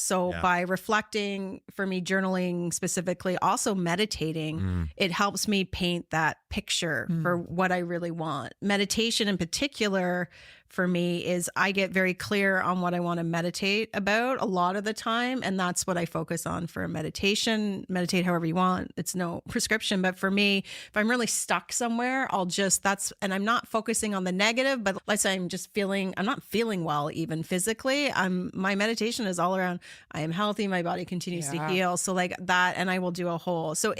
So by reflecting, for me, journaling specifically, also meditating, it helps me paint that picture for what I really want. Meditation in particular, for me, is I get very clear on what I want to meditate about a lot of the time. And that's what I focus on for meditation. Meditate however you want. It's no prescription. But for me, if I'm really stuck somewhere, and I'm not focusing on the negative, but let's say I'm not feeling well, even physically. My meditation is all around, I am healthy. My body continues to heal. So like that, and I will do a whole. So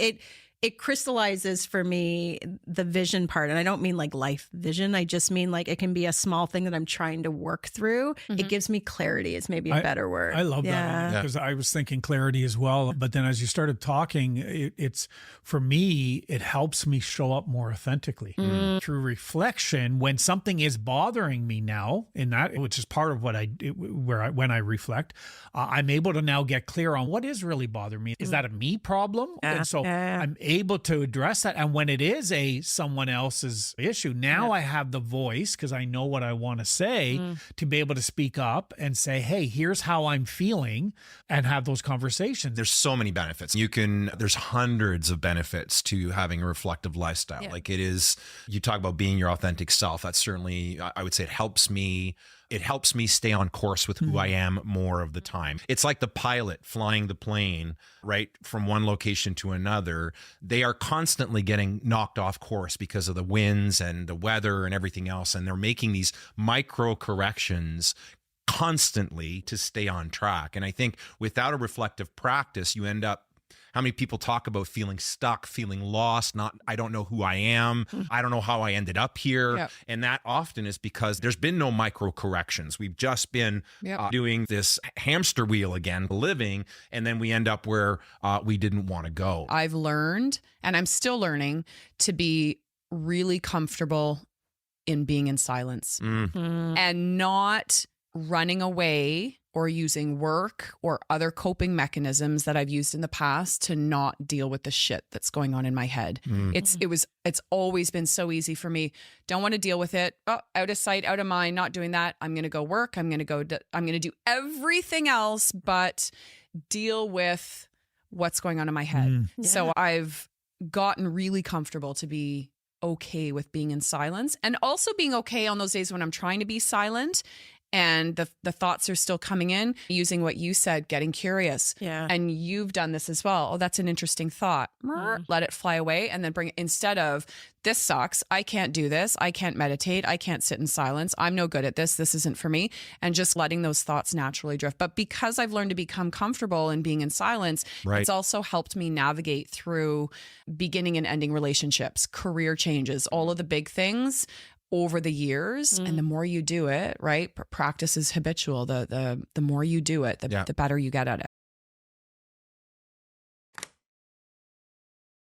it crystallizes for me the vision part. And I don't mean like life vision. I just mean like it can be a small thing that I'm trying to work through. It gives me clarity. It's maybe a better word. I love that because I was thinking clarity as well. But then as you started talking, it's for me, it helps me show up more authentically through reflection. When something is bothering me now, which is part of what when I reflect, I'm able to now get clear on what is really bothering me. Is that a me problem? And so I'm able to address that. And when it is someone else's issue, now I have the voice, because I know what I want to say, to be able to speak up and say, hey, here's how I'm feeling, and have those conversations. There's so many benefits. There's hundreds of benefits to having a reflective lifestyle. Like you talk about being your authentic self. That's certainly, I would say it helps me stay on course with who I am more of the time. It's like the pilot flying the plane, right, from one location to another. They are constantly getting knocked off course because of the winds and the weather and everything else. And they're making these micro corrections constantly to stay on track. And I think without a reflective practice, you end up, how many people talk about feeling stuck, feeling lost, I don't know who I am, I don't know how I ended up here. Yep. And that often is because there's been no micro corrections. We've just been doing this hamster wheel again, living, and then we end up where we didn't want to go. I've learned, and I'm still learning, to be really comfortable in being in silence and not running away or using work or other coping mechanisms that I've used in the past to not deal with the shit that's going on in my head. It's always been so easy for me. Don't want to deal with it. Oh, out of sight, out of mind, not doing that. I'm going to go work. I'm going to do everything else but deal with what's going on in my head. So I've gotten really comfortable to be okay with being in silence, and also being okay on those days when I'm trying to be silent and the thoughts are still coming in, using what you said, getting curious. Yeah. And you've done this as well. Oh, that's an interesting thought. Let it fly away, and then bring it, instead of, this sucks, I can't do this, I can't meditate, I can't sit in silence, I'm no good at this isn't for me, and just letting those thoughts naturally drift. But because I've learned to become comfortable in being in silence, it's also helped me navigate through beginning and ending relationships, career changes, all of the big things over the years. And the more you do it, right? Practice is habitual. The more you do it, the better you get at it.